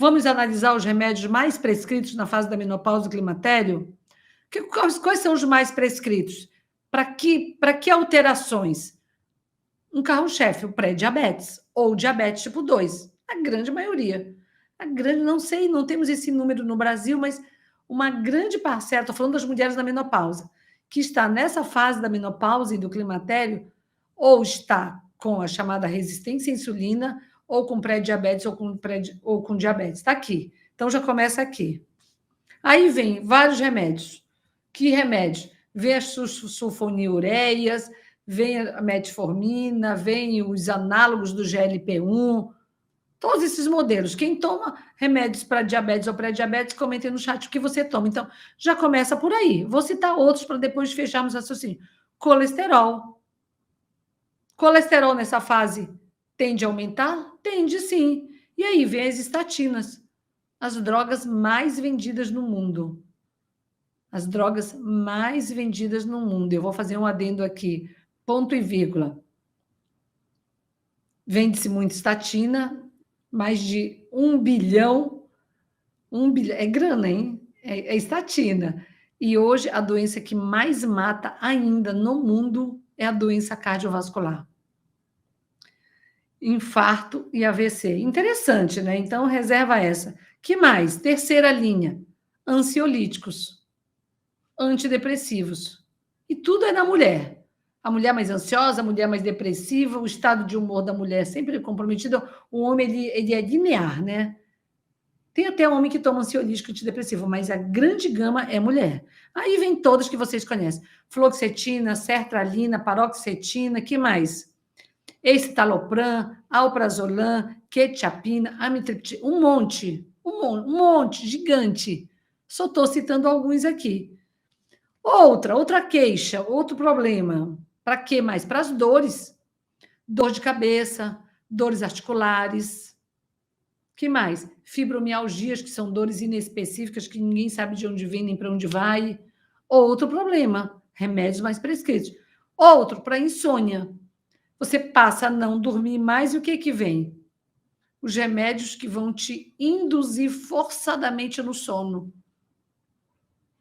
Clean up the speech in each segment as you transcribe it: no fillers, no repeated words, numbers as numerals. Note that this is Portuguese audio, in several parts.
Vamos analisar os remédios mais prescritos na fase da menopausa e climatério? Quais são os mais prescritos? Para que alterações? Um carro-chefe, o pré-diabetes, ou diabetes tipo 2. A grande maioria. Não sei, não temos esse número no Brasil, mas uma grande parcela, estou falando das mulheres na menopausa, que está nessa fase da menopausa e do climatério, ou está com a chamada resistência à insulina, ou com pré-diabetes, ou com diabetes. Está aqui. Então, já começa aqui. Aí vem vários remédios. Que remédio? Vem as sulfonilureias, vem a metformina, vem os análogos do GLP-1, todos esses modelos. Quem toma remédios para diabetes ou pré-diabetes, comente no chat o que você toma. Então, já começa por aí. Vou citar outros para depois fecharmos o raciocínio. Colesterol. Colesterol nessa fase tende a aumentar? Tende, sim. E aí vem as estatinas, as drogas mais vendidas no mundo. As drogas mais vendidas no mundo. Eu vou fazer um adendo aqui, ponto e vírgula. Vende-se muito estatina, mais de 1 bilhão, é grana, hein? É estatina. E hoje a doença que mais mata ainda no mundo é a doença cardiovascular. Infarto e AVC. Interessante, né? Então, reserva essa. Que mais? Terceira linha, ansiolíticos, antidepressivos. E tudo é na mulher. A mulher mais ansiosa, a mulher mais depressiva, o estado de humor da mulher sempre comprometido. O homem, ele é linear, né? Tem até homem que toma ansiolítico e antidepressivo, mas a grande gama é mulher. Aí vem todas que vocês conhecem. Fluoxetina, sertralina, paroxetina, que mais? Escitalopram, alprazolam, quetiapina, amitriptilina, um monte, gigante. Só estou citando alguns aqui. Outra queixa, outro problema. Para que mais? Para as dores. Dor de cabeça, dores articulares. Que mais? Fibromialgias, que são dores inespecíficas, que ninguém sabe de onde vem nem para onde vai. Outro problema, remédios mais prescritos. Outro, para insônia. Você passa a não dormir mais, e o que vem? Os remédios que vão te induzir forçadamente no sono.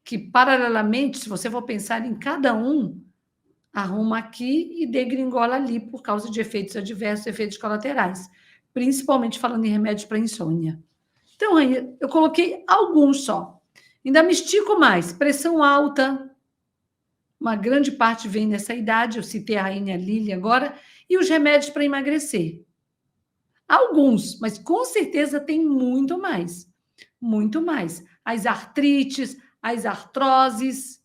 Que, paralelamente, se você for pensar em cada um, arruma aqui e degringola ali por causa de efeitos adversos, efeitos colaterais. Principalmente falando em remédios para insônia. Então, Rainha, eu coloquei alguns só. Ainda me estico mais. Pressão alta. Uma grande parte vem nessa idade. Eu citei a Rainha Lili agora. E os remédios para emagrecer. Alguns, mas com certeza tem muito mais. Muito mais. As artrites, as artroses,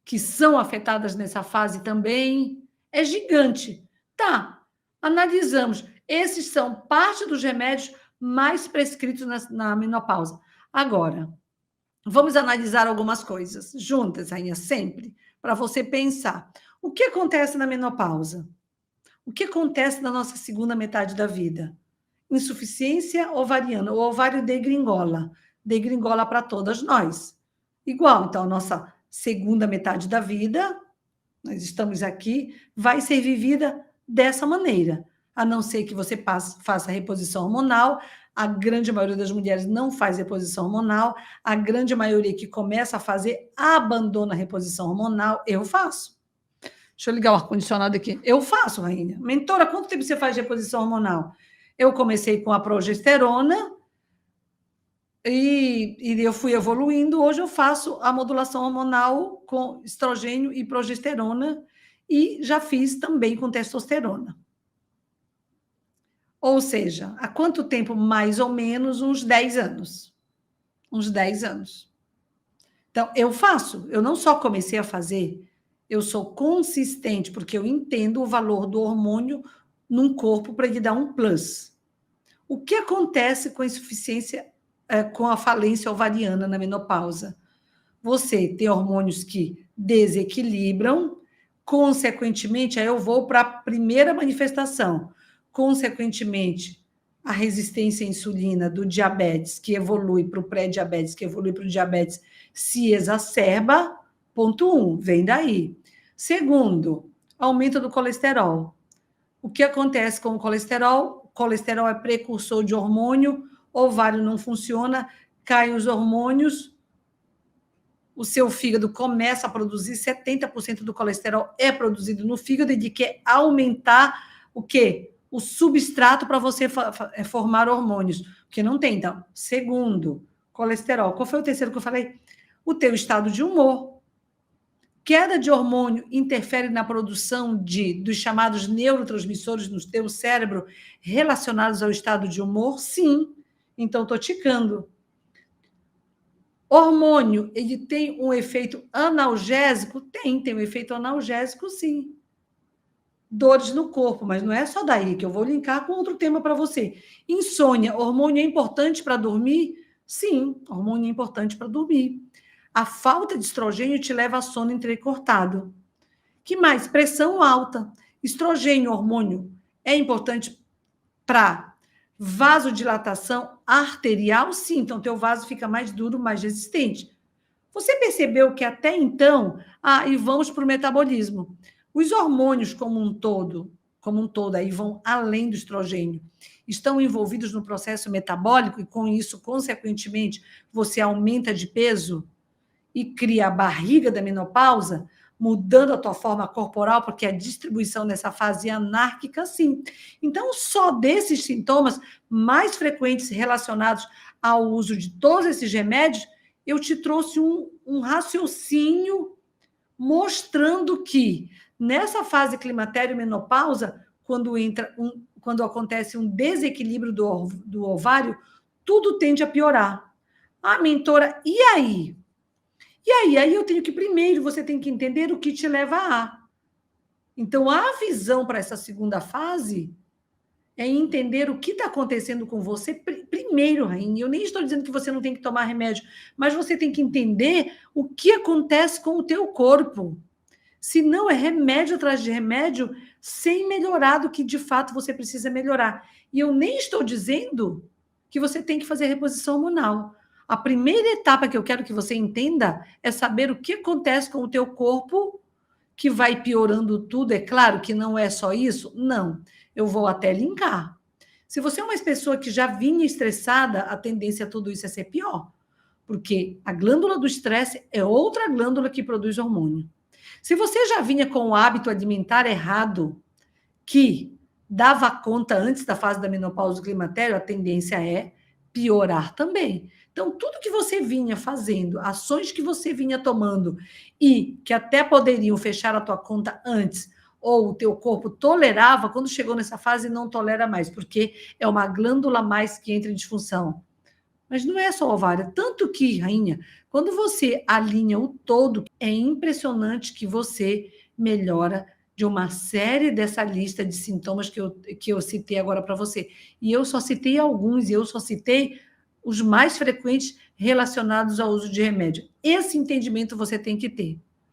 que são afetadas nessa fase também. É gigante. Tá, analisamos. Esses são parte dos remédios mais prescritos na menopausa. Agora, vamos analisar algumas coisas juntas, Rainha, sempre, para você pensar. O que acontece na menopausa? O que acontece na nossa segunda metade da vida? Insuficiência ovariana, o ovário degringola para todas nós. Igual, então, a nossa segunda metade da vida, nós estamos aqui, vai ser vivida dessa maneira, a não ser que você faça reposição hormonal. A grande maioria das mulheres não faz reposição hormonal, a grande maioria que começa a fazer abandona a reposição hormonal. Eu faço. Deixa eu ligar o ar-condicionado aqui. Eu faço, Rainha. Mentora, quanto tempo você faz reposição hormonal? Eu comecei com a progesterona e eu fui evoluindo. Hoje eu faço a modulação hormonal com estrogênio e progesterona e já fiz também com testosterona. Ou seja, há quanto tempo? Mais ou menos uns 10 anos. Uns 10 anos. Então, eu faço. Eu não só comecei a fazer, eu sou consistente, porque eu entendo o valor do hormônio num corpo para ele dar um plus. O que acontece com a insuficiência, com a falência ovariana na menopausa? Você tem hormônios que desequilibram, consequentemente, aí eu vou para a primeira manifestação. Consequentemente, a resistência à insulina do diabetes, que evolui para o pré-diabetes, que evolui para o diabetes, se exacerba. Ponto 1, vem daí. Segundo, aumento do colesterol. O que acontece com o colesterol? O colesterol é precursor de hormônio. ovário não funciona, caem os hormônios, o seu fígado começa a produzir 70% do colesterol é produzido no fígado e de que aumentar o quê? O substrato para você formar hormônios, que não tem. Então, segundo, colesterol. Qual foi o terceiro que eu falei? O teu estado de humor. Queda de hormônio interfere na produção dos chamados neurotransmissores no teu cérebro relacionados ao estado de humor? Sim. Então, estou ticando. Hormônio, ele tem um efeito analgésico? Tem um efeito analgésico, sim. Dores no corpo, mas não é só daí, que eu vou linkar com outro tema para você. Insônia, hormônio é importante para dormir? Sim, hormônio é importante para dormir. A falta de estrogênio te leva a sono entrecortado. Que mais? Pressão alta. Estrogênio, hormônio, é importante para vasodilatação arterial? Sim, então teu vaso fica mais duro, mais resistente. Você percebeu que até então, e vamos para o metabolismo. Os hormônios como um todo, aí vão além do estrogênio, estão envolvidos no processo metabólico e com isso, consequentemente, você aumenta de peso e cria a barriga da menopausa, mudando a tua forma corporal, porque a distribuição nessa fase é anárquica, sim. Então, só desses sintomas mais frequentes relacionados ao uso de todos esses remédios, eu te trouxe um raciocínio mostrando que nessa fase climatério-menopausa, quando acontece um desequilíbrio do ovário, tudo tende a piorar. Mentora, e aí? Aí eu tenho que, primeiro, você tem que entender o que te leva a. Então, a visão para essa segunda fase é entender o que está acontecendo com você primeiro, Rainha. Eu nem estou dizendo que você não tem que tomar remédio, mas você tem que entender o que acontece com o teu corpo. Se não, é remédio atrás de remédio, sem melhorar do que de fato você precisa melhorar. E eu nem estou dizendo que você tem que fazer reposição hormonal. A primeira etapa que eu quero que você entenda é saber o que acontece com o teu corpo, que vai piorando tudo. É claro que não é só isso? Não. Eu vou até linkar. Se você é uma pessoa que já vinha estressada, a tendência a tudo isso é ser pior. Porque a glândula do estresse é outra glândula que produz hormônio. Se você já vinha com o hábito alimentar errado, que dava conta antes da fase da menopausa do climatério, a tendência é piorar também. Então, tudo que você vinha fazendo, ações que você vinha tomando e que até poderiam fechar a tua conta antes, ou o teu corpo tolerava, quando chegou nessa fase não tolera mais, porque é uma glândula mais que entra em disfunção. Mas não é só o ovário, tanto que, Rainha, quando você alinha o todo, é impressionante que você melhora de uma série dessa lista de sintomas que eu citei agora para você. E eu só citei alguns, e eu só citei os mais frequentes relacionados ao uso de remédio. Esse entendimento você tem que ter.